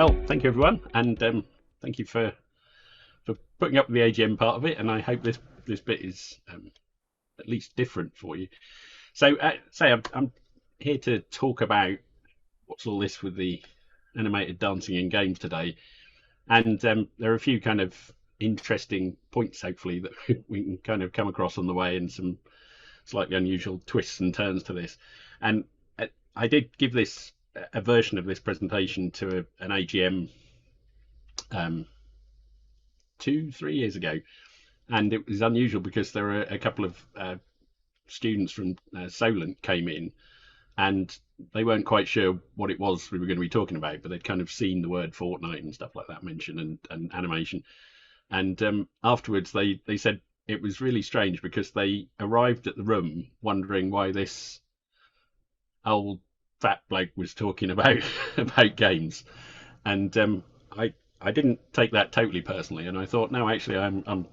Well, thank you everyone, and thank you for putting up with the AGM part of it. And I hope this bit is at least different for you. So, I'm here to talk about what's all this with the animated dancing in games today, and there are a few kind of interesting points, hopefully, that we can kind of come across on the way, and some slightly unusual twists and turns to this. And I did give this a version of this presentation to an AGM um, 2-3 years ago, and it was unusual because there were a couple of students from Solent came in, and they weren't quite sure what it was we were going to be talking about, but they'd kind of seen the word Fortnite and stuff like that mentioned, and animation. And afterwards, they said it was really strange because they arrived at the room wondering why this old fat bloke was talking about about games. And I didn't take that totally personally, and I thought, no, actually, I'm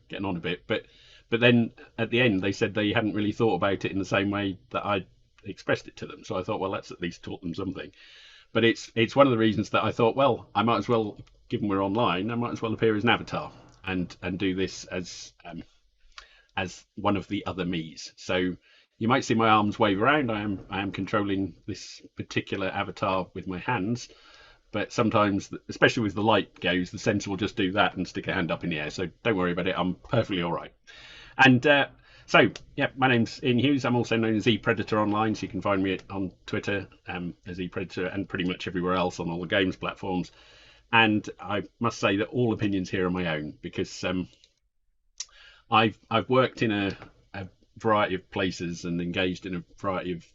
getting on a bit. But then at the end, they said they hadn't really thought about it in the same way that I expressed it to them. So I thought, well, let's at least taught them something. But it's one of the reasons that I thought, well, I might as well, given we're online, I might as well appear as an avatar and do this as one of the other me's. So you might see my arms wave around. I am controlling this particular avatar with my hands, but sometimes, especially with the light goes, the sensor will just do that and stick a hand up in the air. So don't worry about it. I'm perfectly all right. And so, yeah, my name's Ian Hughes. I'm also known as ePredator online, so you can find me on Twitter as ePredator, and pretty much everywhere else on all the games platforms. And I must say that all opinions here are my own, because I've worked in a variety of places and engaged in a variety of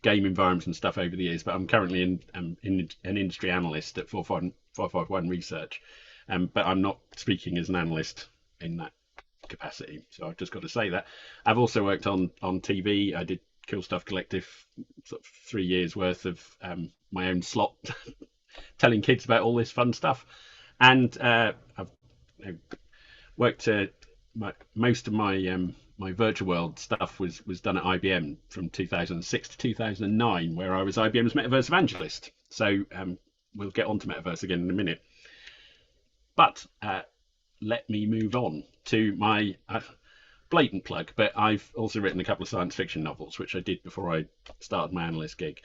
game environments and stuff over the years. But I'm currently in an industry analyst at 451 Research, but I'm not speaking as an analyst in that capacity. So I've just got to say that. I've also worked on TV. I did Cool Stuff Collective, sort of 3 years worth of my own slot, telling kids about all this fun stuff. And I've worked most of my virtual world stuff was done at IBM from 2006 to 2009, where I was IBM's Metaverse evangelist. So we'll get on to Metaverse again in a minute. But let me move on to my blatant plug. But I've also written a couple of science fiction novels, which I did before I started my analyst gig,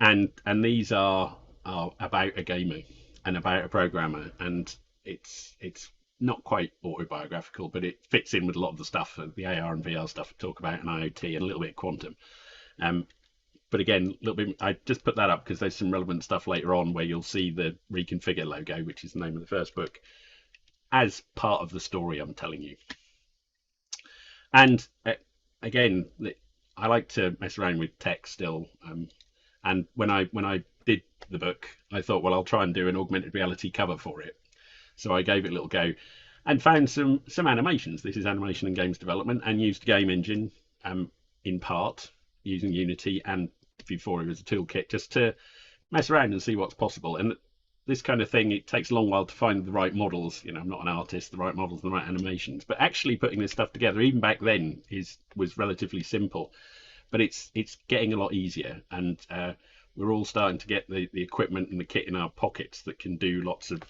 and these are about a gamer and about a programmer, and it's not quite autobiographical, but it fits in with a lot of the stuff, the AR and VR stuff we talk about, and IoT, and a little bit of quantum. But again, a little bit. I just put that up because there's some relevant stuff later on where you'll see the Reconfigure logo, which is the name of the first book, as part of the story I'm telling you. And again, I like to mess around with tech still. And when I did the book, I thought, well, I'll try and do an augmented reality cover for it. So I gave it a little go and found some animations. This is animation and games development, and used game engine in part using Unity and Vue4 as a toolkit, just to mess around and see what's possible. And this kind of thing, it takes a long while to find the right models. I'm not an artist, the right models, the right animations. But actually putting this stuff together, even back then, was relatively simple. But it's getting a lot easier, and we're all starting to get the equipment and the kit in our pockets that can do lots of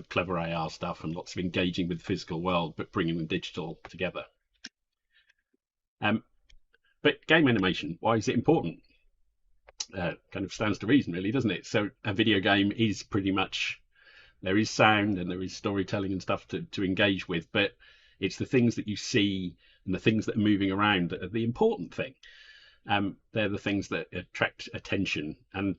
clever AR stuff and lots of engaging with the physical world, but bringing the digital together. But game animation, why is it important? Kind of stands to reason, really, doesn't it? So a video game is pretty much, there is sound and there is storytelling and stuff to engage with, but it's the things that you see and the things that are moving around that are the important thing. They're the things that attract attention. And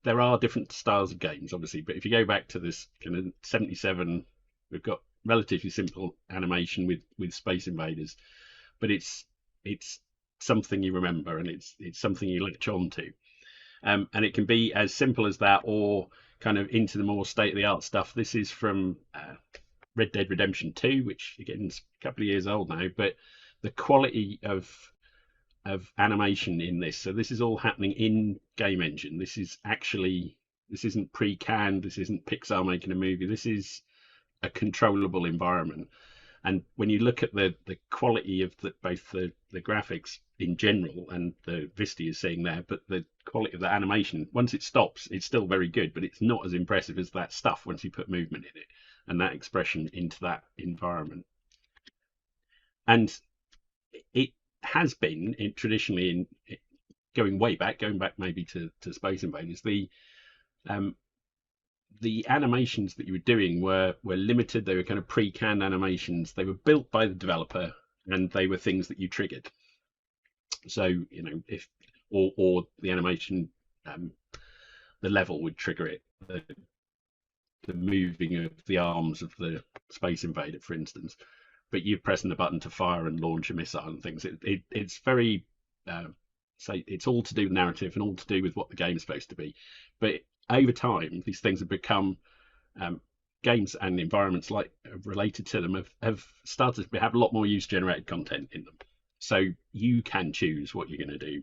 there are different styles of games, obviously, but if you go back to this kind of 77, we've got relatively simple animation with Space Invaders, but it's something you remember, and it's something you latch on to. And it can be as simple as that, or kind of into the more state-of-the-art stuff. This is from Red Dead Redemption 2, which again is a couple of years old now, but the quality of animation in this. So this is all happening in game engine. This isn't pre-canned. This isn't Pixar making a movie. This is a controllable environment. And when you look at the quality of both the graphics in general and the Vista you're seeing there, but the quality of the animation, once it stops, it's still very good, but it's not as impressive as that stuff once you put movement in it and that expression into that environment. And it has been traditionally going back maybe to Space Invaders, the animations that you were doing were limited. They were kind of pre-canned animations. They were built by the developer, and they were things that you triggered. So if or the animation, the level would trigger it. The moving of the arms of the Space Invader, for instance. But you're pressing the button to fire and launch a missile and things. It's very say it's all to do with narrative and all to do with what the game's supposed to be. But over time, these things have become games and environments like related to them have started to have a lot more user-generated content in them. So you can choose what you're going to do.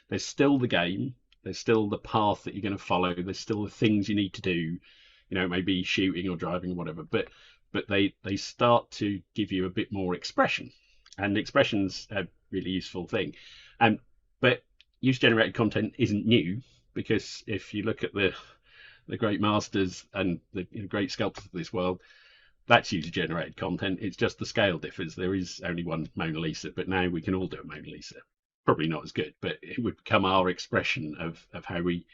There's still the game. There's still the path that you're going to follow. There's still the things you need to do. Maybe shooting or driving or whatever. But they start to give you a bit more expression, and expression's a really useful thing. But user-generated content isn't new, because if you look at the great masters and the great sculptors of this world, that's user-generated content. It's just the scale differs. There is only one Mona Lisa, but now we can all do a Mona Lisa. Probably not as good, but it would become our expression of how we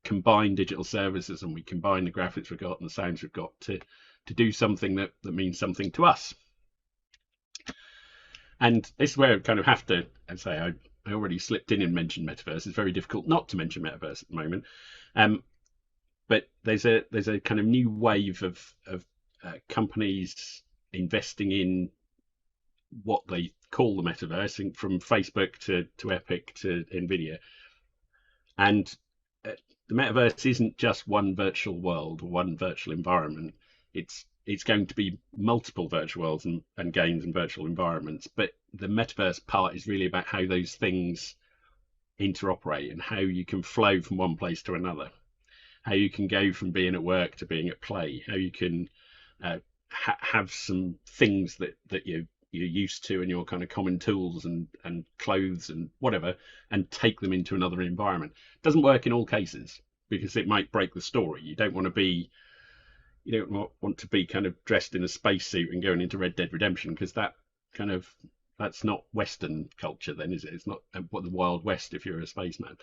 combine digital services, and we combine the graphics we've got and the sounds we've got to do something that means something to us. And this is where I kind of have to say I already slipped in and mentioned Metaverse. It's very difficult not to mention Metaverse at the moment. But there's a kind of new wave of companies investing in what they call the Metaverse, from Facebook to Epic to Nvidia. And the Metaverse isn't just one virtual world or one virtual environment. It's going to be multiple virtual worlds and games and virtual environments. But the Metaverse part is really about how those things interoperate and how you can flow from one place to another, how you can go from being at work to being at play, how you can have some things that you're used to and your kind of common tools and clothes and whatever, and take them into another environment. It doesn't work in all cases because it might break the story. You don't want to be kind of dressed in a spacesuit and going into Red Dead Redemption, because that's not Western culture then, is it? It's not what the Wild West if you're a spaceman.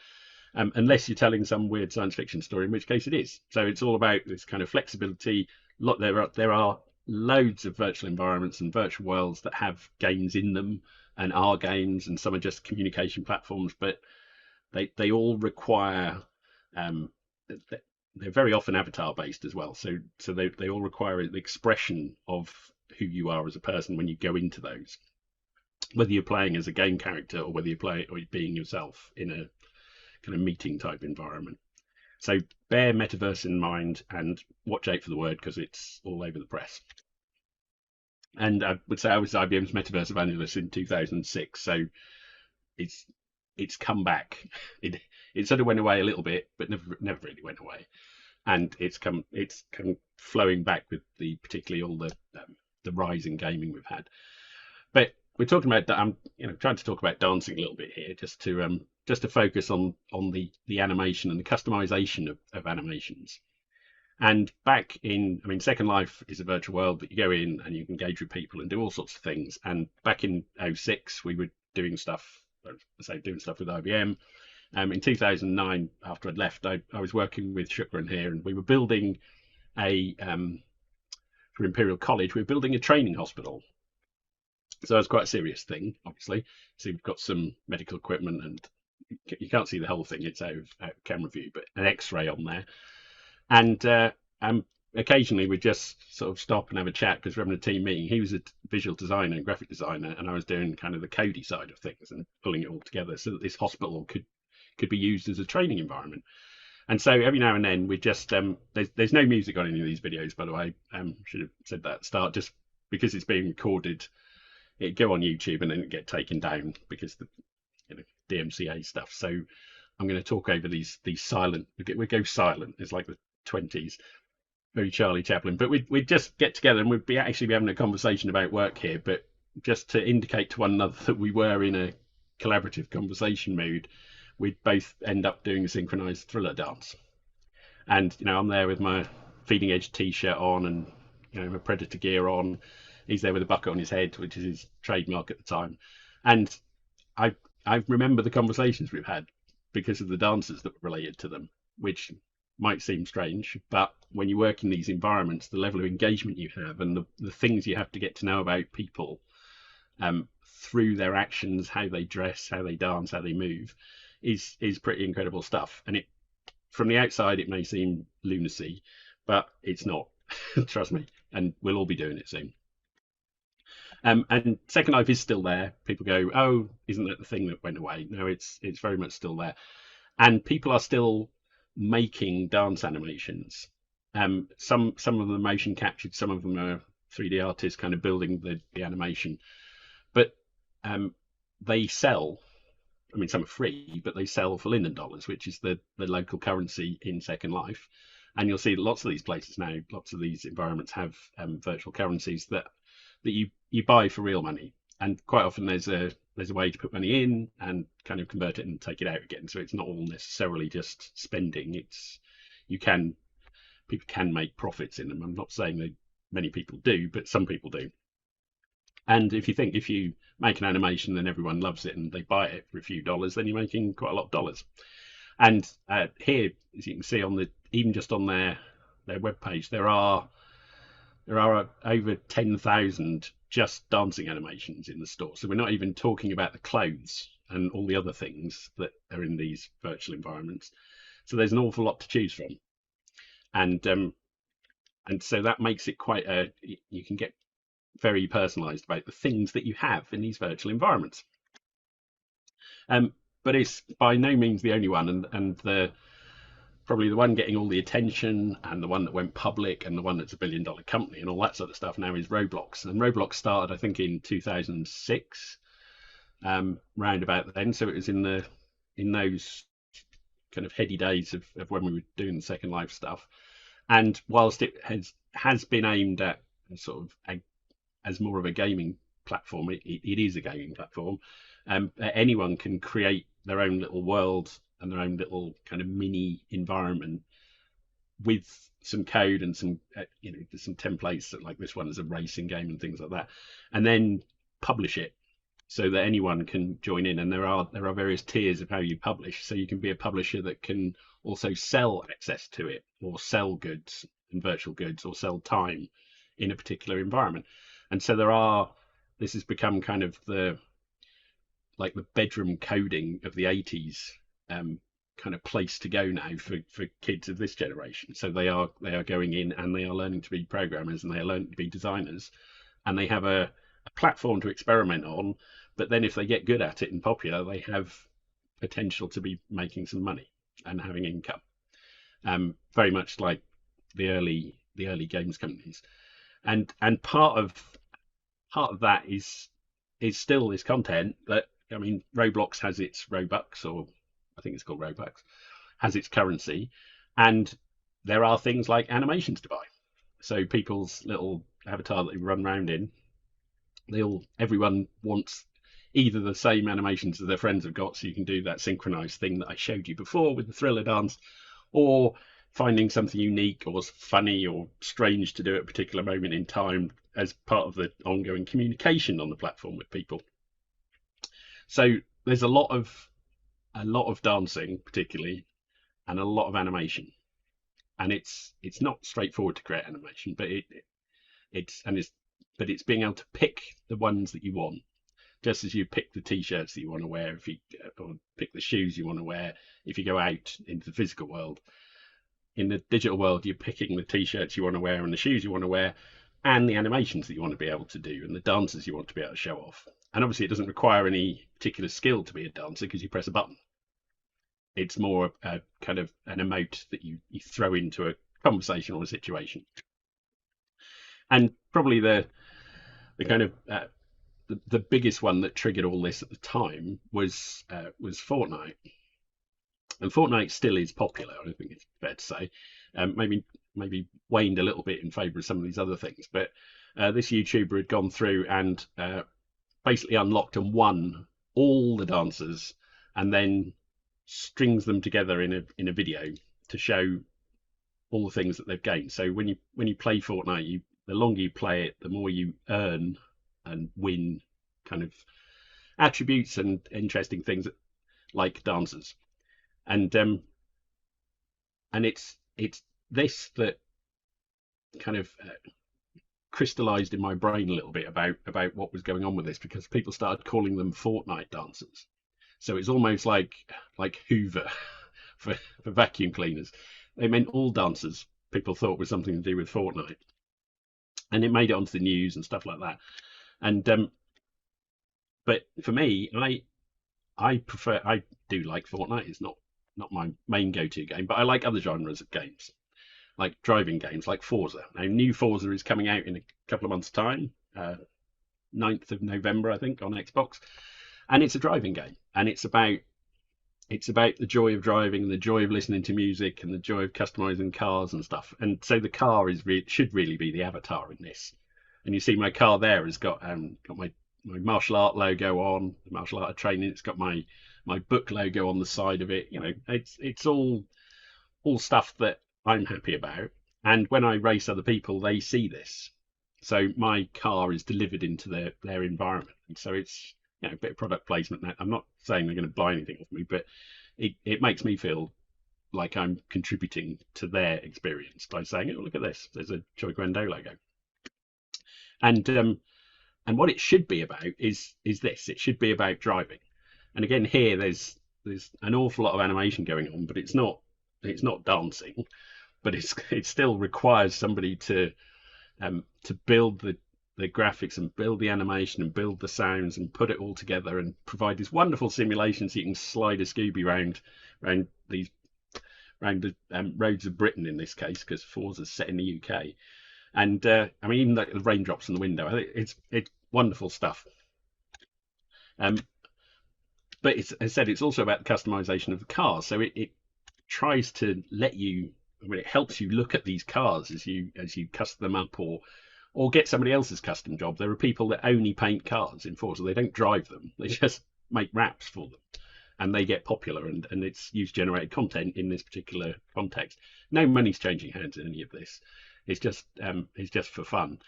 Unless you're telling some weird science fiction story, in which case it is. So it's all about this kind of flexibility. There are loads of virtual environments and virtual worlds that have games in them and are games, and some are just communication platforms, but they all require they're very often avatar based as well. So they all require the expression of who you are as a person when you go into those, whether you're playing as a game character or whether you're being yourself in a kind of meeting type environment. So bear Metaverse in mind and watch out for the word, because it's all over the press. And I would say I was IBM's Metaverse evangelist in 2006, so it's come back. It sort of went away a little bit, but never really went away. And it's come flowing back with particularly all the rise in gaming we've had. But we're talking about I'm trying to talk about dancing a little bit here, just to focus on the animation and the customization of animations. And back in, Second Life is a virtual world that you go in and you can engage with people and do all sorts of things. And back in 2006, we were doing stuff with IBM. In 2009, after I'd left, I was working with Shukran here, and we were building for Imperial College, we were building a training hospital. So it's quite a serious thing, obviously. So we've got some medical equipment, and you can't see the whole thing. It's out of camera view, but an X-ray on there. And occasionally we'd just sort of stop and have a chat, because we're having a team meeting. He was a visual designer and graphic designer, and I was doing kind of the codey side of things and pulling it all together so that this hospital could be used as a training environment. And so every now and then we just there's no music on any of these videos, by the way. Should have said that at the start, just because it's being recorded. It'd go on YouTube and then it'd get taken down because the DMCA stuff. So I'm going to talk over these silent. We go silent. It's like the 20s. very Charlie Chaplin. But we'd just get together and we'd actually be having a conversation about work here, but just to indicate to one another that we were in a collaborative conversation mood, we'd both end up doing a synchronized Thriller dance. And I'm there with my Feeding Edge t-shirt on and my Predator gear on. He's there with a bucket on his head, which is his trademark at the time. And I remember the conversations we've had because of the dances that were related to them, which might seem strange, but when you work in these environments, the level of engagement you have and the things you have to get to know about people through their actions, how they dress, how they dance, how they move, is pretty incredible stuff. And it, from the outside, it may seem lunacy, but it's not. Trust me, and we'll all be doing it soon. And Second Life is still there. People go, "Oh, isn't that the thing that went away?" No, it's very much still there, and people are still making dance animations. Some of them are motion captured, some of them are 3D artists kind of building the animation, but they sell. I mean, some are free, but they sell for Linden dollars, which is the local currency in Second Life. And you'll see lots of these places now, lots of these environments have virtual currencies that you buy for real money. And quite often there's a way to put money in and kind of convert it and take it out again. So it's not all necessarily just spending. People can make profits in them. I'm not saying that many people do, but some people do. And if you make an animation and everyone loves it and they buy it for a few dollars, then you're making quite a lot of dollars. And here, as you can see even just on their webpage, there are over 10,000 just dancing animations in the store. So we're not even talking about the clothes and all the other things that are in these virtual environments. So there's an awful lot to choose from, and so that makes it you can get very personalized about the things that you have in these virtual environments. But it's by no means the only one, and probably the one getting all the attention and the one that went public and the one that's $1 billion company and all that sort of stuff now is Roblox. And Roblox started, I think, in 2006, round about then. So it was in those kind of heady days of when we were doing the Second Life stuff. And whilst it has been aimed at sort of as more of a gaming platform, it is a gaming platform. Anyone can create their own little world and their own little kind of mini environment with some code and some there's some templates that, like this one is a racing game and things like that, and then publish it so that anyone can join in. And there are various tiers of how you publish, so you can be a publisher that can also sell access to it, or sell goods and virtual goods, or sell time in a particular environment. And so this has become kind of the bedroom coding of the 80s kind of place to go now for kids of this generation. So they are going in and they are learning to be programmers and they are learning to be designers, and they have a platform to experiment on. But then if they get good at it and popular, they have potential to be making some money and having income. Very much like the early games companies, and part of that is still this content that, I mean, Roblox has its Robux, or I think it's called Robux, has its currency, and there are things like animations to buy. So people's little avatar that they run around in, everyone wants either the same animations that their friends have got, so you can do that synchronized thing that I showed you before with the Thriller dance, or finding something unique or funny or strange to do at a particular moment in time as part of the ongoing communication on the platform with people. So there's a lot of dancing, particularly, and a lot of animation, and it's not straightforward to create animation, but it's being able to pick the ones that you want, just as you pick the t-shirts that you want to wear, or pick the shoes you want to wear if you go out into the physical world. In the digital world, you're picking the t-shirts you want to wear and the shoes you want to wear, and the animations that you want to be able to do, and the dances you want to be able to show off. And obviously it doesn't require any particular skill to be a dancer because you press a button. It's more a kind of an emote that you throw into a conversation or a situation. And probably the kind of the biggest one that triggered all this at the time was Fortnite. And Fortnite still is popular, I think it's fair to say. Maybe waned a little bit in favour of some of these other things. But this YouTuber had gone through and basically unlocked and won all the dancers, and then strings them together in a video to show all the things that they've gained. So when you play Fortnite, the longer you play it, the more you earn and win kind of attributes and interesting things like dancers. And it's this that kind of crystallized in my brain a little bit about what was going on with this, because people started calling them Fortnite dancers. So it's almost like Hoover for vacuum cleaners. They meant all dancers people thought was something to do with Fortnite, and it made it onto the news and stuff like that. And but for me, I do like Fortnite. It's not my main go-to game, but I like other genres of games, like driving games, like Forza. Now, new Forza is coming out in a couple of months' time, 9th of November, I think, on Xbox, and it's a driving game, and it's about the joy of driving and the joy of listening to music and the joy of customizing cars and stuff. And so the car should really be the avatar in this. And you see my car there has got my martial art logo on, the martial art training. It's got my book logo on the side of it. You know, it's all stuff that I'm happy about. And when I race other people, they see this. So my car is delivered into their environment. And so it's, you know, a bit of product placement. Now, I'm not saying they're going to buy anything off me, but it makes me feel like I'm contributing to their experience by saying, oh, look at this, there's a Choi Guan-do logo. And what it should be about is this. It should be about driving. And again, here there's an awful lot of animation going on, but it's not dancing, but it still requires somebody to build the graphics and build the animation and build the sounds and put it all together and provide this wonderful simulation so you can slide a Scooby round the roads of Britain in this case, because Forza's set in the UK. And I mean, even the raindrops in the window, I think it's wonderful stuff. But as I said, it's also about the customization of the cars. So it tries to let you, I mean, it helps you look at these cars as you custom them up or get somebody else's custom job. There are people that only paint cars in Forza. They don't drive them. They just make wraps for them, and they get popular, and it's user-generated content in this particular context. No money's changing hands in any of this. It's just for fun.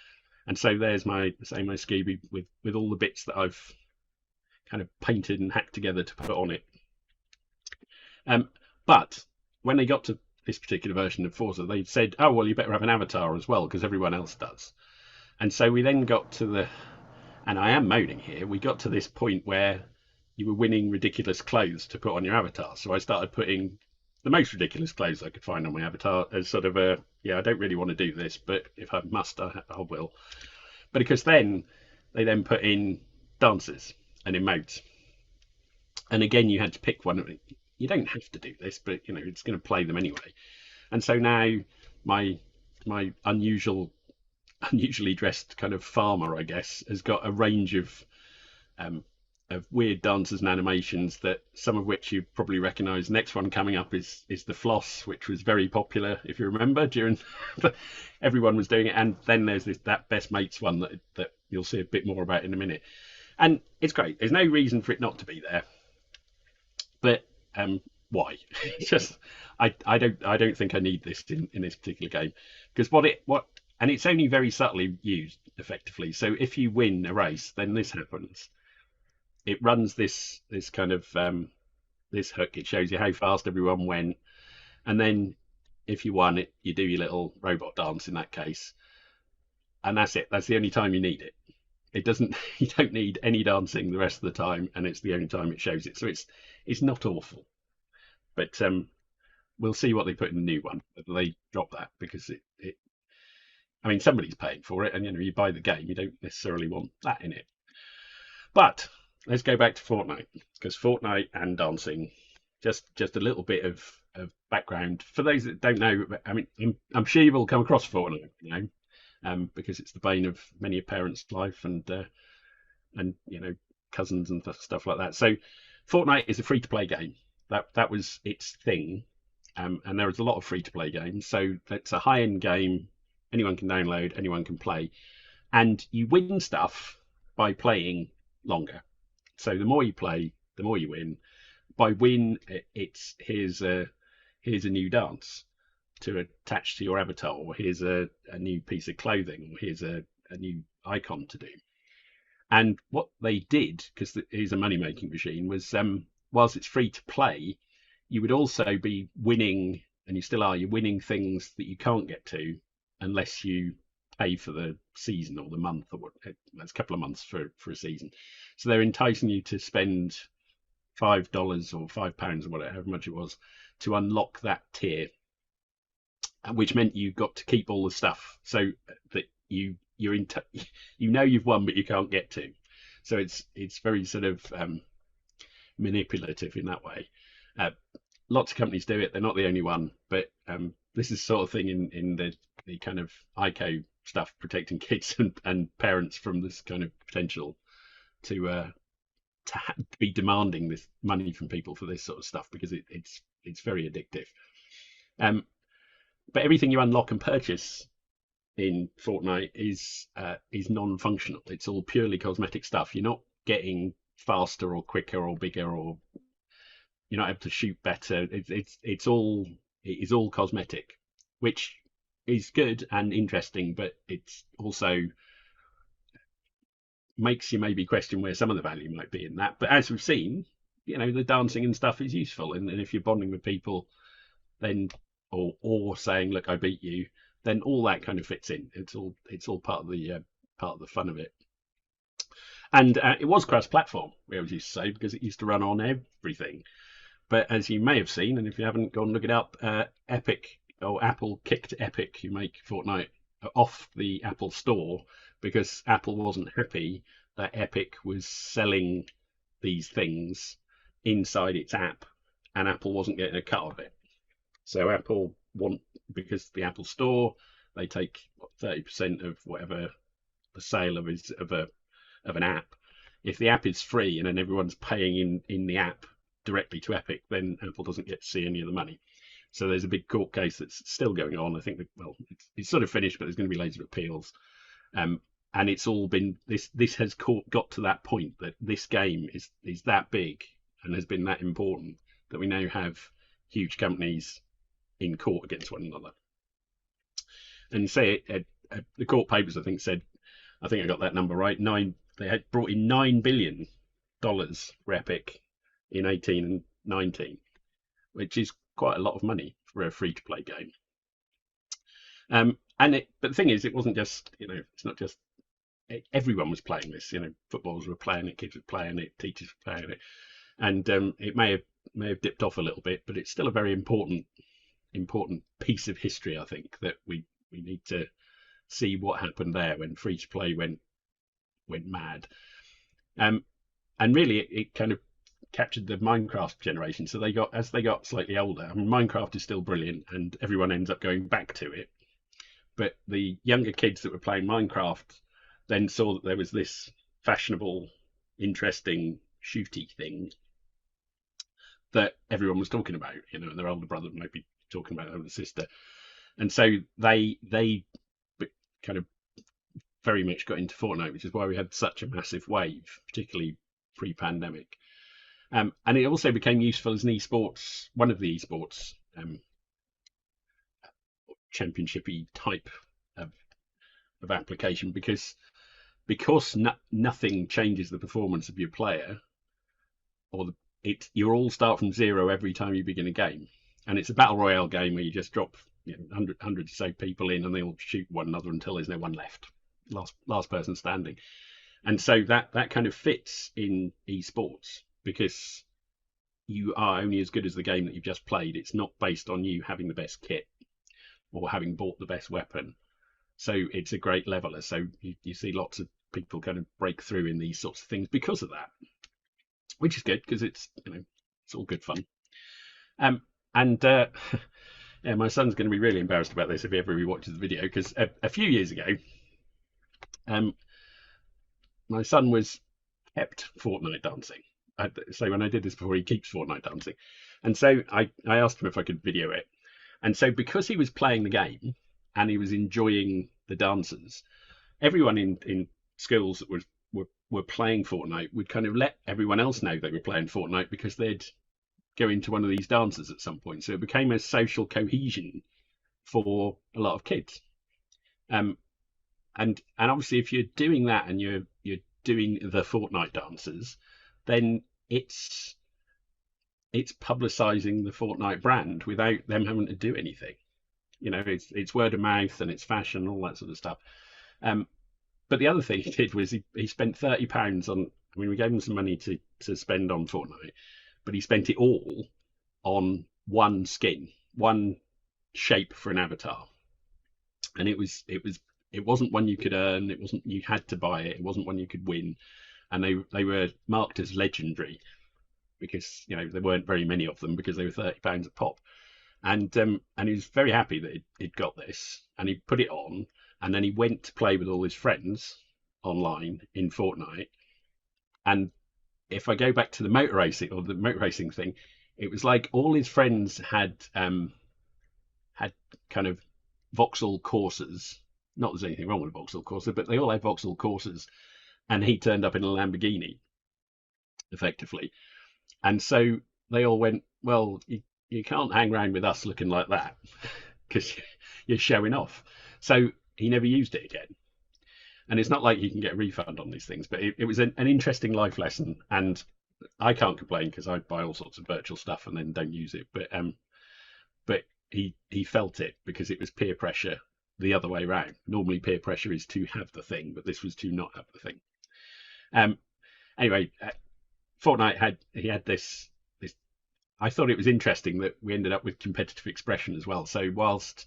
And so there's my Scooby with all the bits that I've kind of painted and hacked together to put on it. But when they got to this particular version of Forza, they said, oh, well, you better have an avatar as well, because everyone else does. And so we then got to and I am moaning here, we got to this point where you were winning ridiculous clothes to put on your avatar. So I started putting the most ridiculous clothes I could find on my avatar as sort of I don't really want to do this, but if I must, I will. But because they then put in dances and emotes. And again, you had to pick one. You don't have to do this, but, you know, it's going to play them anyway. And so now my unusually dressed kind of farmer, I guess, has got a range of weird dances and animations, that some of which you probably recognise. Next one coming up is the Floss, which was very popular, if you remember, during everyone was doing it. And then there's that Best Mates one that you'll see a bit more about in a minute. And it's great. There's no reason for it not to be there. But why? It's just I don't think I need this in this particular game, because and it's only very subtly used effectively. So if you win a race, then this happens. It runs this kind of this hook. It shows you how fast everyone went, and then if you won it, you do your little robot dance in that case, and that's it. That's the only time you need it. It doesn't. You don't need any dancing the rest of the time, and it's the only time it shows it. So it's not awful, but we'll see what they put in the new one. Whether they drop that, because I mean, somebody's paying for it, and you know, you buy the game, you don't necessarily want that in it. But let's go back to Fortnite, because Fortnite and dancing, just a little bit of background for those that don't know. I mean, I'm sure you've all come across Fortnite, you know, because it's the bane of many a parent's life, and you know, cousins and stuff like that. So Fortnite is a free-to-play game. That was its thing and there is a lot of free-to-play games. So it's a high-end game. Anyone can download, anyone can play, and you win stuff by playing longer. So the more you play, the more you win. By win, it's here's a new dance to attach to your avatar, or here's a new piece of clothing, or here's a new icon to do. And what they did, because it is a money making machine, was whilst it's free to play, you would also be winning, and you still are, you're winning things that you can't get to unless you pay for the season or the month, or what. That's a couple of months for a season. So they're enticing you to spend $5 or £5 or whatever, however much it was, to unlock that tier, which meant you got to keep all the stuff, so that you're in you know you've won, but you can't get to. So it's very sort of manipulative in that way. Lots of companies do it. They're not the only one, but this is the sort of thing in the kind of ICO stuff, protecting kids and parents from this kind of potential to be demanding this money from people for this sort of stuff, because it's very addictive. But everything you unlock and purchase in Fortnite is non-functional. It's all purely cosmetic stuff. You're not getting faster or quicker or bigger, or you're not able to shoot better. It is all cosmetic, which is good and interesting, but it's also makes you maybe question where some of the value might be in that. But as we've seen, the dancing and stuff is useful, and if you're bonding with people, then or saying, look, I beat you, then all that kind of fits in. It's all part of the fun of it. And it was cross-platform, we always used to say, because it used to run on everything. But as you may have seen, and if you haven't, go and look it up, Epic, or Apple, kicked Epic, who make Fortnite, off the Apple Store, because Apple wasn't happy that Epic was selling these things inside its app, and Apple wasn't getting a cut of it. So Apple because the Apple Store, they take 30% of whatever the sale of an app. If the app is free and then everyone's paying in the app directly to Epic, then Apple doesn't get to see any of the money. So there's a big court case that's still going on. I think it's sort of finished, but there's going to be loads of appeals. And it's all been this has got to that point that this game is that big and has been that important that we now have huge companies in court against one another. And you say the court papers, I think I got that number right. They had brought in $9 billion for Epic in 18 and 19, which is quite a lot of money for a free-to-play game. But the thing is, it wasn't just, it's not just everyone was playing this. Footballers were playing it, kids were playing it, teachers were playing it, and it may have dipped off a little bit, but it's still a very important piece of history, I think, that we need to see what happened there when free-to-play went mad. And really, it kind of captured the Minecraft generation. So as they got slightly older, Minecraft is still brilliant, and everyone ends up going back to it. But the younger kids that were playing Minecraft then saw that there was this fashionable, interesting, shooty thing that everyone was talking about, and their older brother might be talking about, older sister. And so they kind of very much got into Fortnite, which is why we had such a massive wave, particularly pre-pandemic. And it also became useful as an esports, one of the esports championshipy type of application, because nothing changes the performance of your player, or you all start from zero every time you begin a game, and it's a battle royale game where you just drop hundreds or so people in, and they all shoot one another until there's no one left, last person standing. And so that kind of fits in esports, because you are only as good as the game that you've just played. It's not based on you having the best kit or having bought the best weapon. So it's a great leveler. So you see lots of people kind of break through in these sorts of things because of that, which is good, because it's all good fun. Yeah, my son's going to be really embarrassed about this if he ever watches the video, because a few years ago, my son was kept Fortnite dancing, so when I did this before, he keeps Fortnite dancing, and so I asked him if I could video it, and so because he was playing the game and he was enjoying the dances, everyone in schools that were playing Fortnite would kind of let everyone else know they were playing Fortnite because they'd go into one of these dances at some point. So it became a social cohesion for a lot of kids. Um, and obviously, if you're doing that and you're doing the Fortnite dances, then it's publicizing the Fortnite brand without them having to do anything. You know, it's word of mouth and it's fashion, all that sort of stuff. Um, but the other thing he did was he spent £30 on. I mean, we gave him some money to spend on Fortnite, but he spent it all on one skin, one shape for an avatar, and it wasn't one you could earn. It wasn't you had to buy it. It wasn't one you could win, and they were marked as legendary because there weren't very many of them because they were £30 a pop. And he was very happy that he'd got this, and he put it on, and then he went to play with all his friends online in Fortnite. And if I go back to the motor racing thing, it was like all his friends had kind of Vauxhall Corsas. Not that there's anything wrong with a Vauxhall Corsa, but they all had Vauxhall Corsas, and he turned up in a Lamborghini, effectively. And so they all went, well, you can't hang around with us looking like that because you're showing off. So he never used it again. And it's not like you can get a refund on these things, but it was an interesting life lesson. And I can't complain because I buy all sorts of virtual stuff and then don't use it. But he felt it because it was peer pressure the other way around. Normally peer pressure is to have the thing, but this was to not have the thing. Anyway, Fortnite had this. I thought it was interesting that we ended up with competitive expression as well. So whilst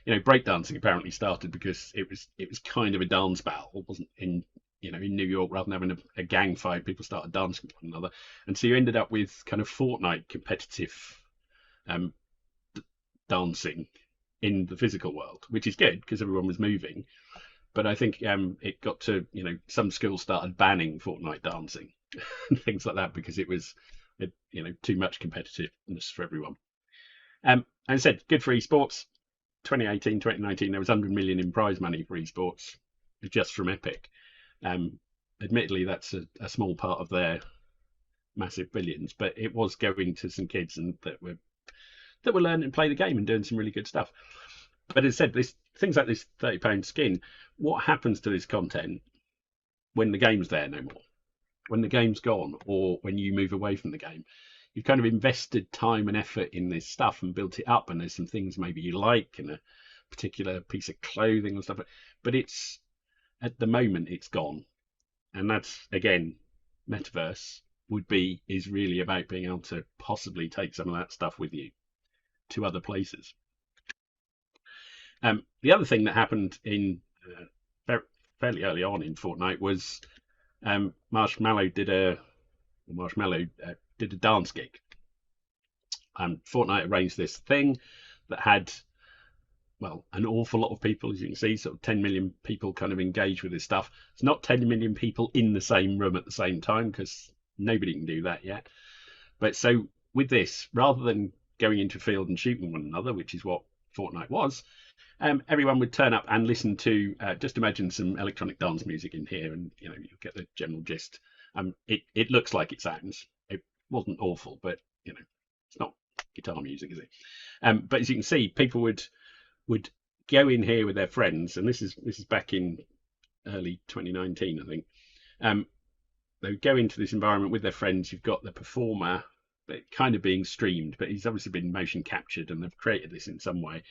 breakdancing apparently started because it was kind of a dance battle. It wasn't in New York, rather than having a gang fight, people started dancing with one another, and so you ended up with kind of Fortnite competitive dancing in the physical world, which is good because everyone was moving. But I think it got to some schools started banning Fortnite dancing and things like that because it was too much competitiveness for everyone. And I said, good for esports. 2018, 2019, there was 100 million in prize money for esports just from Epic. Admittedly, that's a small part of their massive billions, but it was going to some kids and that were learning to play the game and doing some really good stuff. But as I said, things like this £30 skin, what happens to this content when the game's there no more? When the game's gone, or when you move away from the game? You've kind of invested time and effort in this stuff and built it up, and there's some things maybe you like and a particular piece of clothing and stuff, but it's at the moment it's gone. And that's, again, Metaverse is really about being able to possibly take some of that stuff with you to other places. The other thing that happened in fairly early on in Fortnite was Marshmallow did a dance gig. Fortnite arranged this thing that had, well, an awful lot of people, as you can see, sort of 10 million people kind of engage with this stuff. It's not 10 million people in the same room at the same time because nobody can do that yet. But so with this, rather than going into a field and shooting one another, which is what Fortnite was, everyone would turn up and listen to, just imagine some electronic dance music in here, and you'll get the general gist. It looks like it sounds. It wasn't awful, but it's not guitar music, is it? But as you can see, people would go in here with their friends, and this is back in early 2019, I think. They would go into this environment with their friends. You've got the performer kind of being streamed, but he's obviously been motion captured, and they've created this in some way,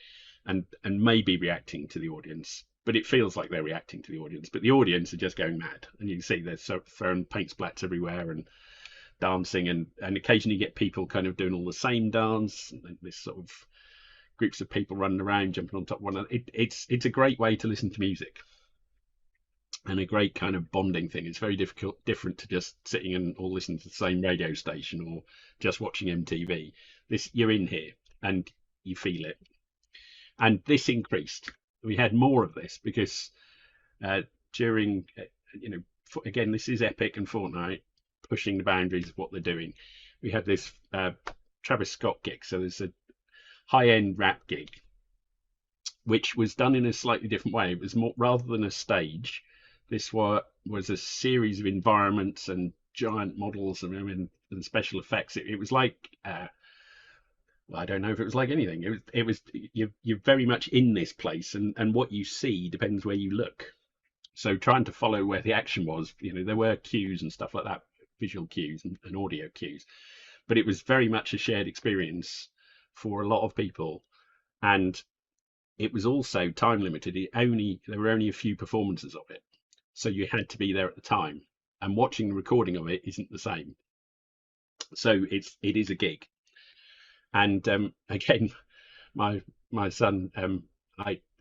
and maybe reacting to the audience. But it feels like they're reacting to the audience, but the audience are just going mad, and you can see they're throwing paint splats everywhere and dancing, and occasionally you get people kind of doing all the same dance, and this sort of groups of people running around, jumping on top of one another. It's a great way to listen to music, and a great kind of bonding thing. It's very different to just sitting and all listening to the same radio station or just watching MTV. You're in here and you feel it. And this increased. We had more of this because during, again, this is Epic and Fortnite pushing the boundaries of what they're doing. We had this Travis Scott gig, so there's a high-end rap gig, which was done in a slightly different way. It was more rather than a stage. This was a series of environments and giant models and special effects. It was like well, I don't know if it was like anything. It was you're very much in this place, and what you see depends where you look. So trying to follow where the action was, there were cues and stuff like that, visual cues and audio cues, but it was very much a shared experience for a lot of people, and it was also time limited. There were only a few performances of it, so you had to be there at the time. And watching the recording of it isn't the same. So it is a gig. And again, my son,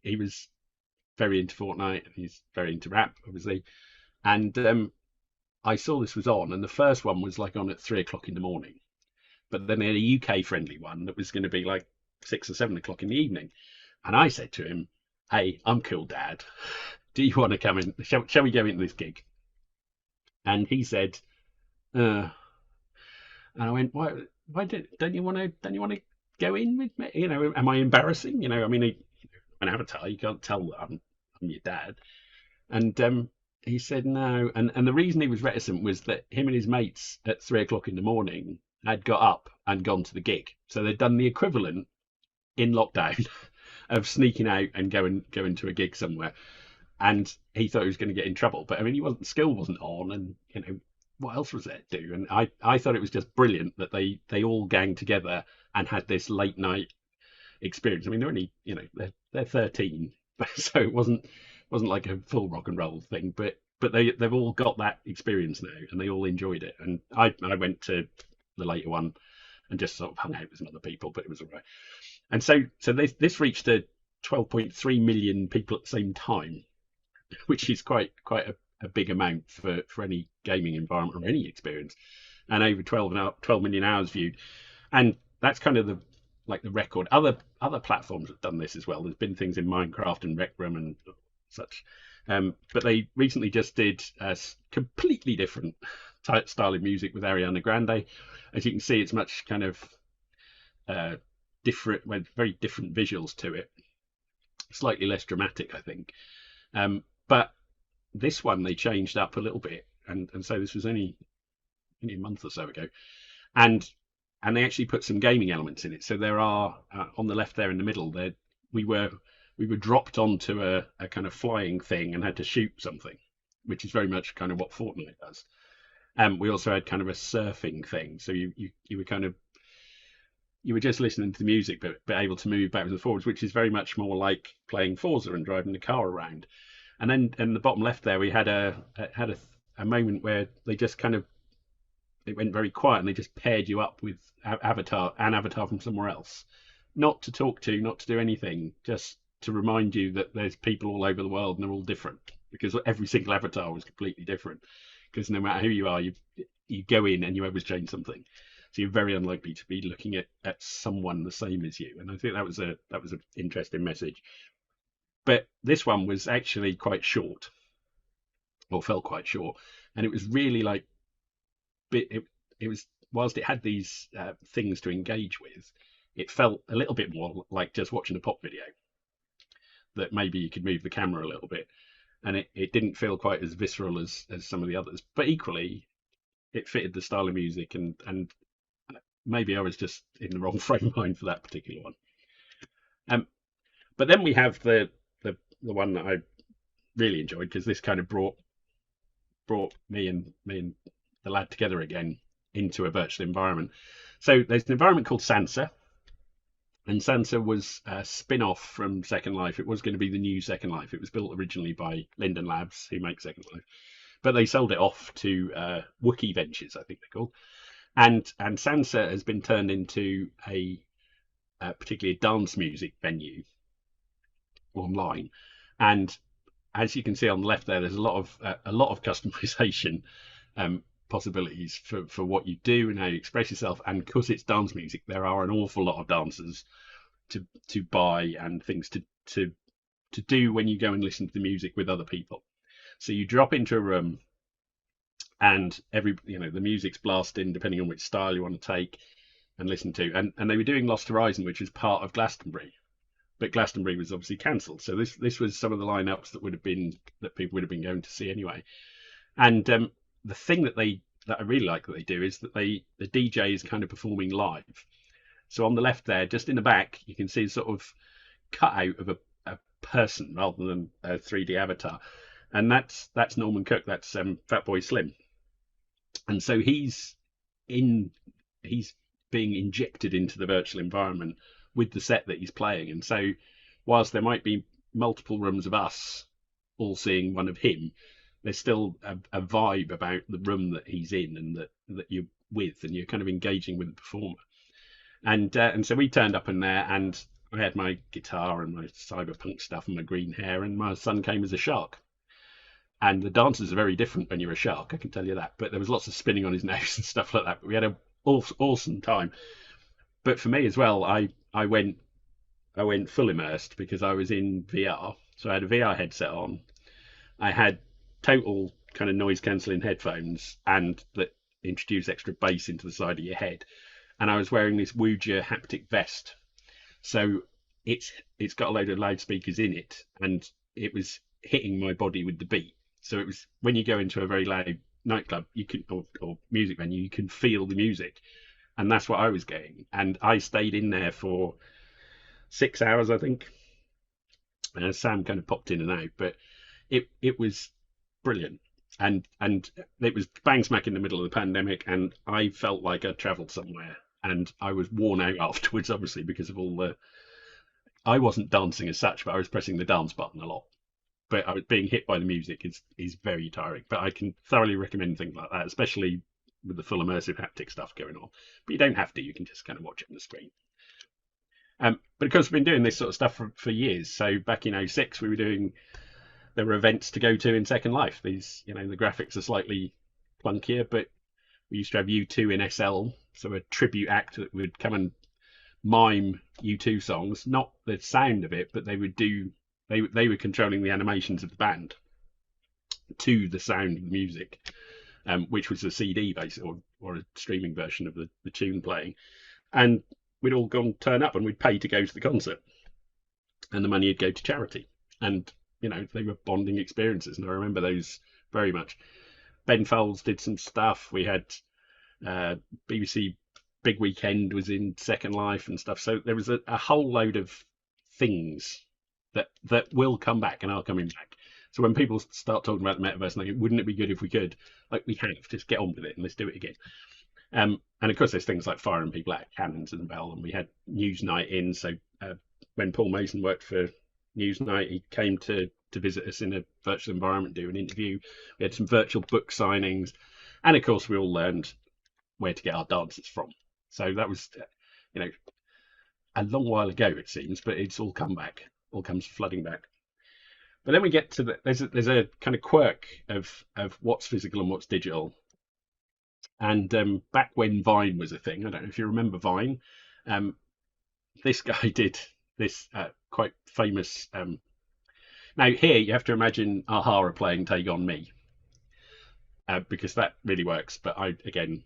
he was very into Fortnite. He's very into rap, obviously. And I saw this was on, and the first one was like on at 3 o'clock in the morning. But then they had a UK friendly one that was going to be like 6 or 7 o'clock in the evening. And I said to him, "Hey, I'm cool, Dad. Do you want to come in? Shall we go into this gig?" And he said, and I went, "Why don't you want to go in with me? Am I embarrassing? I mean, an avatar, you can't tell that I'm your dad." And he said no. And the reason he was reticent was that him and his mates at 3 o'clock in the morning had got up and gone to the gig. So they'd done the equivalent in lockdown of sneaking out and going to a gig somewhere. And he thought he was going to get in trouble. But I mean, school wasn't on, and what else was there to do? And I thought it was just brilliant that they all ganged together and had this late night experience. I mean, they're only, they're 13, so it wasn't like a full rock and roll thing, but they've all got that experience now, and they all enjoyed it. And I went to the later one and just sort of hung out with some other people, but it was all right. And so this reached 12.3 million people at the same time, which is quite a big amount for any gaming environment or any experience, and over 12 million hours viewed. And that's kind of the record. Other platforms have done this as well. There's been things in Minecraft and Rec Room and such, but they recently just did a completely different style of music with Ariana Grande. As you can see, it's much kind of different, with very different visuals to it. Slightly less dramatic, I think. But this one they changed up a little bit, and so this was only a month or so ago, and they actually put some gaming elements in it. So there are on the left there in the middle there, we were dropped onto a kind of flying thing and had to shoot something, which is very much kind of what Fortnite does. We also had kind of a surfing thing, so you were kind of, you were just listening to the music but able to move backwards and forwards, which is very much more like playing Forza and driving the car around. And then in the bottom left there, we had a moment where they just kind of, it went very quiet, and they just paired you up with an avatar from somewhere else, not to talk to, not to do anything, just to remind you that there's people all over the world and they're all different, because every single avatar was completely different. Because no matter who you are, you go in and you always change something, so you're very unlikely to be looking at someone the same as you. And I think that was an interesting message. But this one was actually quite short, or felt quite short, and it was really like, it was, whilst it had these things to engage with, it felt a little bit more like just watching a pop video, that maybe you could move the camera a little bit, and it didn't feel quite as visceral as some of the others, but equally it fitted the style of music, and maybe I was just in the wrong frame of mind for that particular one. But then we have the one that I really enjoyed, because this kind of brought me and the lad together again into a virtual environment. So there's an environment called Sansa, and Sansa was a spin-off from Second Life. It was going to be the new Second Life. It was built originally by Linden Labs, who make Second Life, but they sold it off to Wookiee Ventures, I think they're called. And Sansa has been turned into particularly a dance music venue online. And as you can see on the left there's a lot of customization possibilities for what you do and how you express yourself. And because it's dance music, there are an awful lot of dancers to buy and things to do when you go and listen to the music with other people. So you drop into a room, and the music's blasting depending on which style you want to take and listen to. And they were doing Lost Horizon, which was part of Glastonbury, but Glastonbury was obviously cancelled. So this was some of the lineups that people would have been going to see anyway. And the thing that I really like that they do is that the DJ is kind of performing live. So on the left there, just in the back, you can see a sort of cutout of a person rather than a 3D avatar, and that's Norman Cook. That's Fatboy Slim, and so he's being injected into the virtual environment with the set that he's playing. And so, whilst there might be multiple rooms of us all seeing one of him, there's still a vibe about the room that he's in and that you're with, and you're kind of engaging with the performer. And so we turned up in there, and I had my guitar and my cyberpunk stuff and my green hair, and my son came as a shark. And the dances are very different when you're a shark, I can tell you that. But there was lots of spinning on his nose and stuff like that. But we had an awesome time. But for me as well, I went full immersed because I was in VR. So I had a VR headset on. I had total kind of noise cancelling headphones and that introduce extra bass into the side of your head. And I was wearing this Wuja haptic vest. So it's got a load of loudspeakers in it, and it was hitting my body with the beat. So it was, when you go into a very loud nightclub, you can or music venue, you can feel the music, and that's what I was getting. And I stayed in there for 6 hours, I think. Sam kind of popped in and out, but it was brilliant. And it was bang smack in the middle of the pandemic, and I felt like I'd travelled somewhere. And I was worn out afterwards, obviously, because of all the. I wasn't dancing as such, but I was pressing the dance button a lot. But I was being hit by the music is very tiring. But I can thoroughly recommend things like that, especially with the full immersive haptic stuff going on. But you don't have to; you can just kind of watch it on the screen. But of course, we've been doing this sort of stuff for years. So back in '06, there were events to go to in Second Life. These, the graphics are slightly clunkier, but we used to have U2 in SL, so a tribute act that would come and mime U2 songs, not the sound of it, but they were controlling the animations of the band to the sound of the music, which was a CD basically, or a streaming version of the tune playing. And we'd all turn up and we'd pay to go to the concert, and the money would go to charity. And they were bonding experiences, and I remember those very much. Ben Folds did some stuff. We had BBC Big Weekend was in Second Life and stuff. So there was a whole load of things that will come back and are coming back. So when people start talking about the metaverse, and wouldn't it be good if we could? Like, we have, just get on with it and let's do it again. And of course, there's things like firing people out of cannons and bell, and we had Newsnight in. So when Paul Mason worked for Newsnight, he came to visit us in a virtual environment, do an interview. We had some virtual book signings, and of course, we all learned where to get our dances from. So that was, a long while ago, it seems, but it's all come back, all comes flooding back. But then we get to there's a kind of quirk of what's physical and what's digital. And back when Vine was a thing, I don't know if you remember Vine, this guy did this quite famous. Now here you have to imagine Aha are playing "Take on Me," because that really works. But again,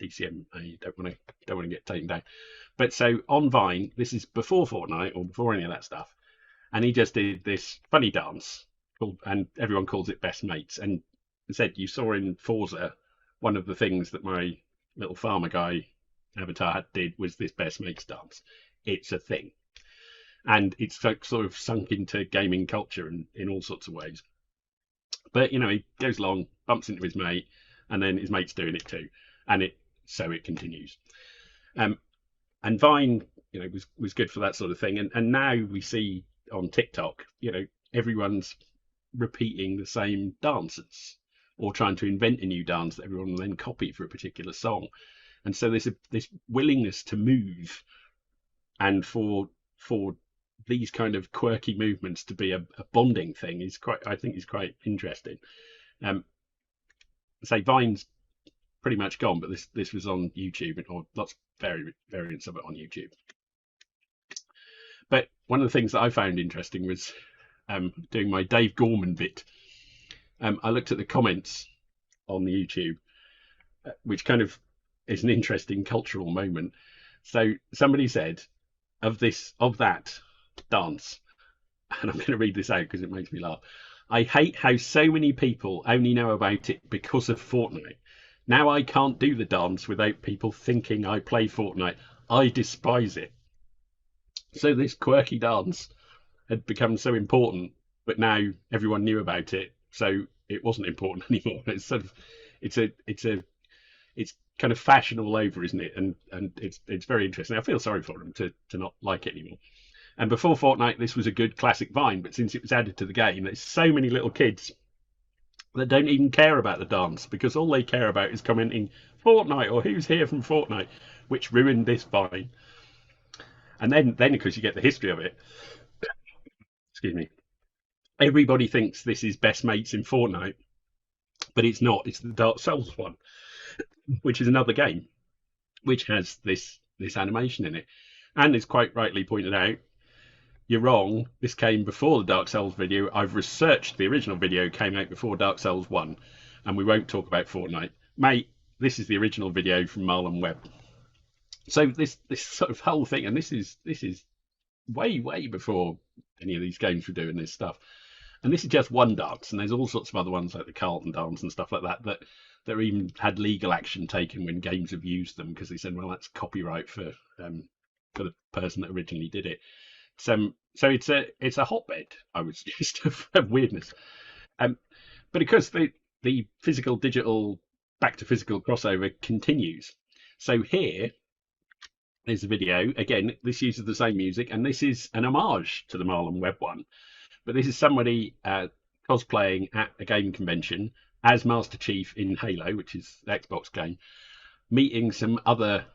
DCM, I don't want to get taken down. But so on Vine, this is before Fortnite or before any of that stuff, and he just did this funny dance and everyone calls it Best Mates. And said you saw in Forza, one of the things that my little farmer guy avatar did was this Best Mates dance. It's a thing, and it's sort of sunk into gaming culture in all sorts of ways. But he goes along, bumps into his mate, and then his mate's doing it too, and it continues. And Vine, was good for that sort of thing. And now we see on TikTok, everyone's repeating the same dances or trying to invent a new dance that everyone will then copy for a particular song. And so there's this willingness to move, and for these kind of quirky movements to be a bonding thing I think is quite interesting. Say Vine's pretty much gone, but this was on YouTube, or lots of variants of it on YouTube. But one of the things that I found interesting was doing my Dave Gorman bit. I looked at the comments on YouTube, which kind of is an interesting cultural moment. So somebody said of that dance, and I'm going to read this out because it makes me laugh. I hate how so many people only know about it because of Fortnite. Now I can't do the dance without people thinking I play Fortnite. I despise it. So this quirky dance had become so important, but now everyone knew about it, so it wasn't important anymore. It's sort of, it's kind of fashion all over, isn't it? And it's very interesting. I feel sorry for them to not like it anymore. And before Fortnite, this was a good classic Vine, but since it was added to the game, there's so many little kids that don't even care about the dance because all they care about is commenting Fortnite or who's here from Fortnite, which ruined this Vine. And then because you get the history of it, excuse me, everybody thinks this is best mates in Fortnite, but it's not. It's the Dark Souls one, which is another game which has this animation in it. And it's quite rightly pointed out, you're wrong. This came before the Dark Souls video. I've researched the original video came out before Dark Souls 1, and we won't talk about Fortnite. Mate, this is the original video from Marlon Webb. So this sort of whole thing, and this is way before any of these games were doing this stuff. And this is just one dance, and there's all sorts of other ones like the Carlton dance and stuff like that even had legal action taken when games have used them because they said, well, that's copyright for the person that originally did it. So it's a hotbed, I would suggest, of weirdness. But of course, the physical digital back to physical crossover continues. So here is a video. Again, this uses the same music, and this is an homage to the Marlon Webb one. But this is somebody cosplaying at a game convention as Master Chief in Halo, which is the Xbox game, meeting some other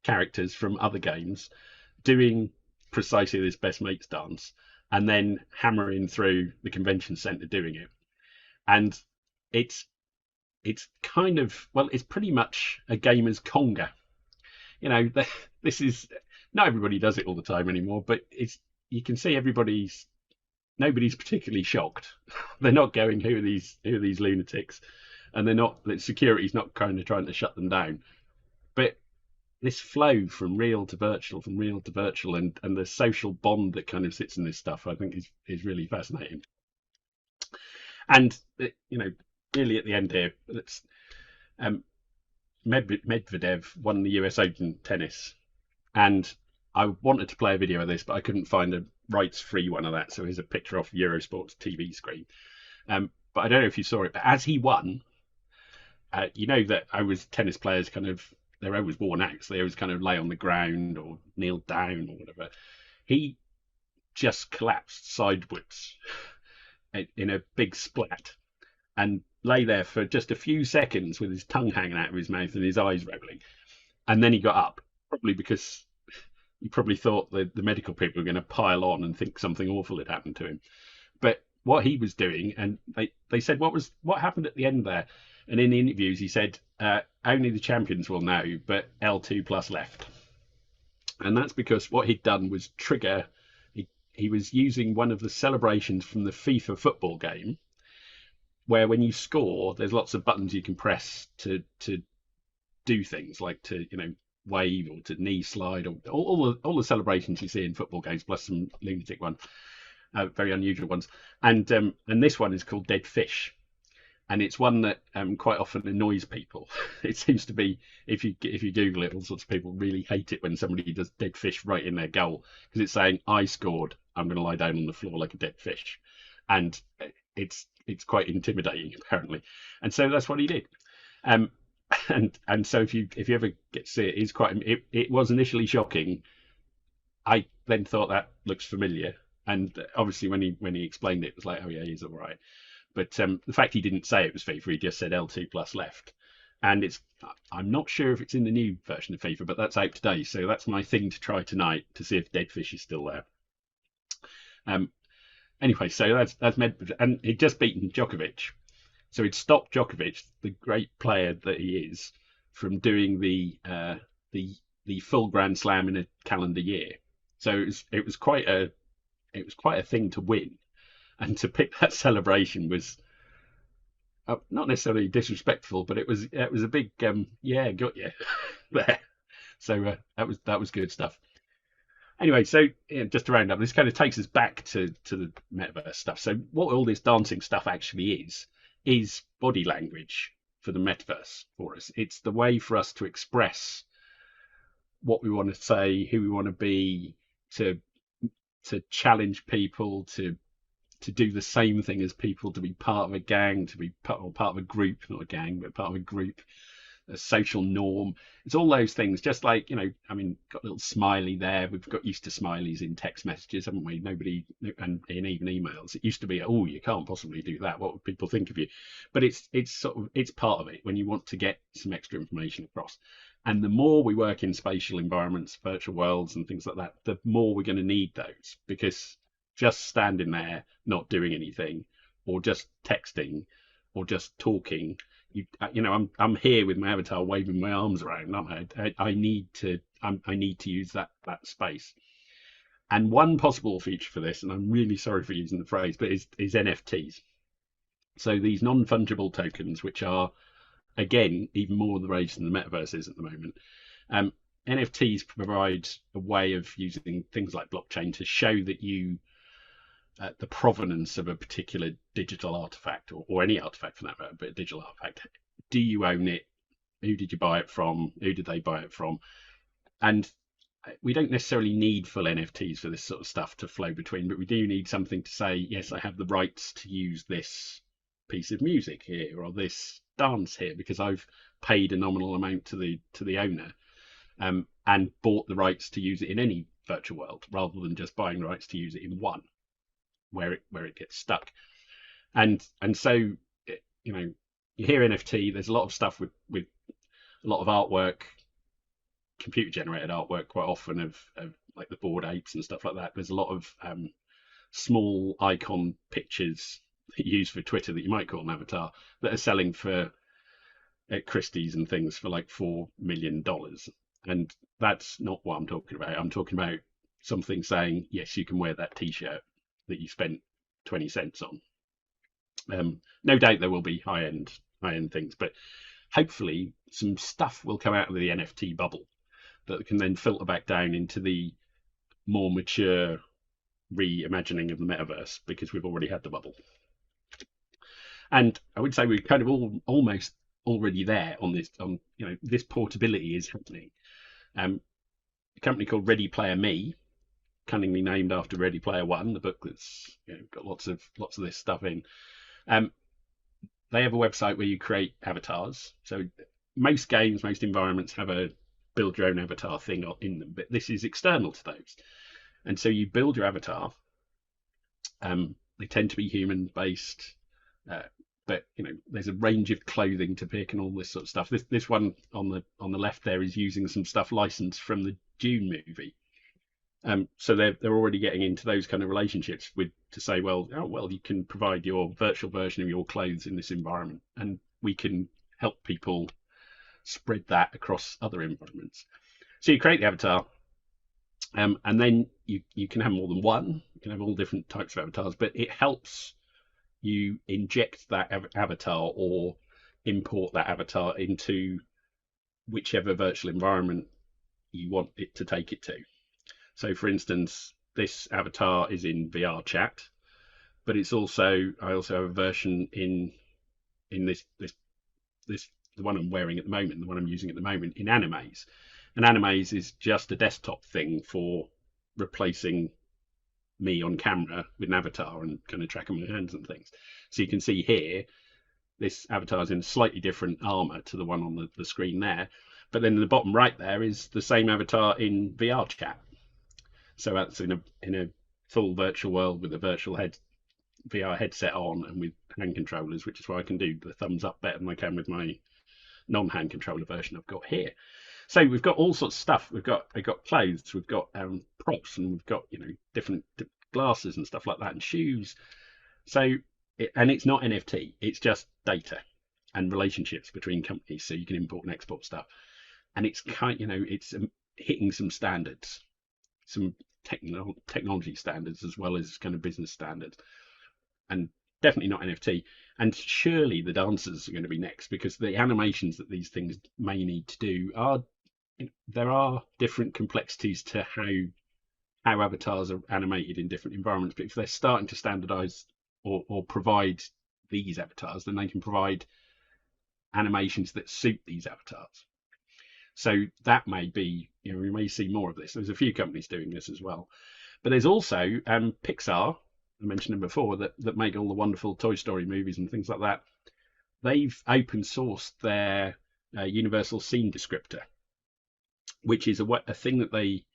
characters from other games, doing precisely this best mates dance, and then hammering through the convention center doing it. And it's kind of, well, it's pretty much a gamer's conga. You know, this is, not everybody does it all the time anymore, but you can see nobody's particularly shocked. They're not going, who are these lunatics, and the security's not kind of trying to shut them down. But this flow from real to virtual, and the social bond that kind of sits in this stuff, I think is really fascinating. And nearly at the end here, Medvedev won the US Open tennis, and I wanted to play a video of this, but I couldn't find a rights-free one of that. So here's a picture off Eurosport's TV screen. But I don't know if you saw it, but as he won, that tennis players kind of, they're always worn out, so they always kind of lay on the ground or kneel down or whatever. He just collapsed sideways in a big splat and lay there for just a few seconds with his tongue hanging out of his mouth and his eyes rolling. And then he got up, probably because he probably thought the medical people were going to pile on and think something awful had happened to him. But what he was doing, and they said, what happened at the end there? And in the interviews, he said, only the champions will know, but L2 plus left. And that's because what he'd done was trigger, he was using one of the celebrations from the FIFA football game, where when you score, there's lots of buttons you can press to do things like to, wave or to knee slide, or all the celebrations you see in football games, plus some lunatic ones, very unusual ones. And this one is called Dead Fish. And it's one that quite often annoys people. It seems to be, if you Google it, all sorts of people really hate it when somebody does dead fish right in their goal, because it's saying, I scored, I'm going to lie down on the floor like a dead fish. And it's quite intimidating, apparently. And so that's what he did. And so if you ever get to see it, it was initially shocking. I then thought that looks familiar. And obviously when he explained it, it was like, oh yeah, he's all right. But the fact he didn't say it was FIFA, he just said L2 plus left. And I'm not sure if it's in the new version of FIFA, but that's out today. So that's my thing to try tonight, to see if Dead Fish is still there. Anyway, so that's Medvedev, and he'd just beaten Djokovic. So he'd stopped Djokovic, the great player that he is, from doing the full Grand Slam in a calendar year. So it was quite a thing to win. And to pick that celebration was not necessarily disrespectful, but it was a big yeah, got you there. So that was good stuff. Anyway, so just to round up, this kind of takes us back to the metaverse stuff. So what all this dancing stuff actually is body language for the metaverse for us. It's the way for us to express what we want to say, who we want to be, to challenge people, to do the same thing as people, to be part of a gang, to be part of a group, not a gang, but part of a group, a social norm. It's all those things, just like, I mean, got a little smiley there. We've got used to smileys in text messages, haven't we? Nobody, and in even emails, it used to be, oh, you can't possibly do that. What would people think of you? But it's part of it when you want to get some extra information across. And the more we work in spatial environments, virtual worlds, and things like that, the more we're going to need those, because just standing there, not doing anything, or just texting, or just talking, I'm here with my avatar waving my arms around, aren't I? I need to use that space. And one possible feature for this, and I'm really sorry for using the phrase, but is NFTs. So these non-fungible tokens, which are, again, even more the rage than the metaverse is at the moment. NFTs provide a way of using things like blockchain to show that the provenance of a particular digital artifact, or any artifact for that matter, but a digital artifact. Do you own it? Who did you buy it from? Who did they buy it from? And we don't necessarily need full NFTs for this sort of stuff to flow between, but we do need something to say, yes, I have the rights to use this piece of music here, or this dance here, because I've paid a nominal amount to the owner, and bought the rights to use it in any virtual world, rather than just buying the rights to use it in one, where it gets stuck. And so, you hear NFT, there's a lot of stuff with a lot of artwork, computer generated artwork, quite often of like the Bored Apes and stuff like that. There's a lot of small icon pictures used for Twitter that you might call an avatar, that are selling for at Christie's and things for like $4 million. And that's not what I'm talking about. I'm talking about something saying, yes, you can wear that t-shirt that you spent 20 cents on. No doubt there will be high-end things, but hopefully some stuff will come out of the NFT bubble that can then filter back down into the more mature reimagining of the metaverse, because we've already had the bubble. And I would say we're kind of almost already there on this. This portability is happening. A company called Ready Player Me, cunningly named after Ready Player One, the book that's got lots of this stuff in. They have a website where you create avatars. So most games, most environments have a build your own avatar thing in them, but this is external to those. And so you build your avatar. They tend to be human based, but there's a range of clothing to pick and all this sort of stuff. This one on the left there is using some stuff licensed from the Dune movie. So they're already getting into those kind of relationships to say, well, you can provide your virtual version of your clothes in this environment, and we can help people spread that across other environments. So you create the avatar, and then you can have more than one. You can have all different types of avatars, but it helps you inject that avatar or import that avatar into whichever virtual environment you want it to take it to. So, for instance, this avatar is in VR chat, but I also have a version in this the one I'm wearing at the moment, the one I'm using at the moment, in animes. And animes is just a desktop thing for replacing me on camera with an avatar and kind of tracking my hands and things. So you can see here, this avatar is in slightly different armor to the one on the screen there. But then in the bottom right there is the same avatar in VR chat. So that's in a full virtual world with a virtual VR headset on and with hand controllers, which is why I can do the thumbs up better than I can with my non-hand controller version I've got here. So we've got all sorts of stuff. We've got clothes, we've got props, and we've got different glasses and stuff like that, and shoes. So and it's not NFT. It's just data and relationships between companies. So you can import and export stuff, and it's it's hitting some standards, some technology standards as well as kind of business standards. And definitely not NFT. And surely the dancers are going to be next, because the animations that these things may need to do are, there are different complexities to how avatars are animated in different environments. But if they're starting to standardize or provide these avatars, then they can provide animations that suit these avatars. So that may be, we may see more of this. There's a few companies doing this as well. But there's also Pixar, I mentioned them before, that make all the wonderful Toy Story movies and things like that. They've open sourced their universal scene descriptor, which is a thing that they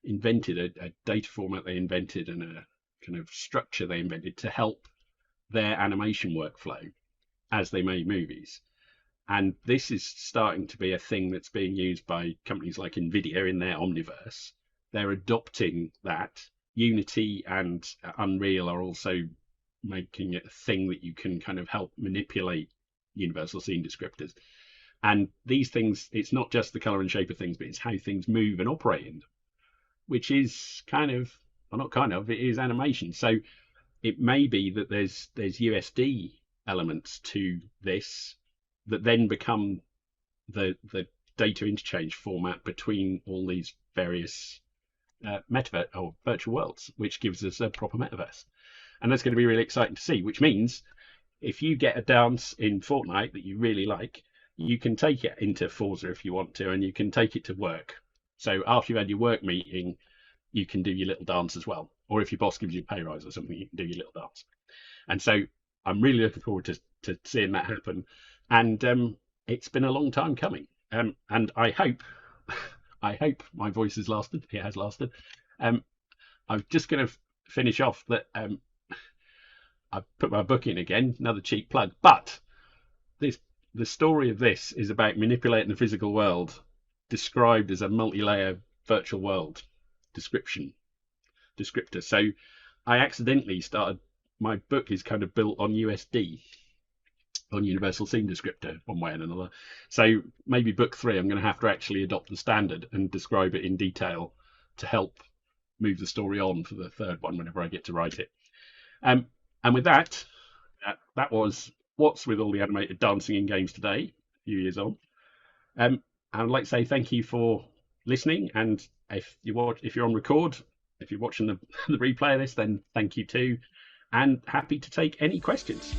invented, a data format they invented, and a kind of structure they invented to help their animation workflow as they made movies. And this is starting to be a thing that's being used by companies like Nvidia in their Omniverse. They're adopting that. Unity and Unreal are also making it a thing that you can kind of help manipulate universal scene descriptors. And these things, it's not just the color and shape of things, but it's how things move and operate in them, which is kind of, well, not kind of, it is animation. So it may be that there's USD elements to this that then become the data interchange format between all these various metaverse or virtual worlds, which gives us a proper metaverse. And that's going to be really exciting to see, which means if you get a dance in Fortnite that you really like, you can take it into Forza if you want to, and you can take it to work. So after you've had your work meeting, you can do your little dance as well. Or if your boss gives you a pay rise or something, you can do your little dance. And so I'm really looking forward to seeing that happen. And it's been a long time coming. And I hope my voice has lasted. It has lasted. I'm just going to finish off that I've put my book in again, another cheap plug. But the story of this is about manipulating the physical world, described as a multi-layer virtual world descriptor. So I accidentally started, my book is kind of built on USD, on Universal Scene Descriptor, one way and another. So maybe book 3, I'm going to have to actually adopt the standard and describe it in detail to help move the story on for the third one whenever I get to write it. And with that, that was what's with all the animated dancing in games today, a few years on. I'd like to say thank you for listening, and if you're on record, if you're watching the replay of this, then thank you too, and happy to take any questions.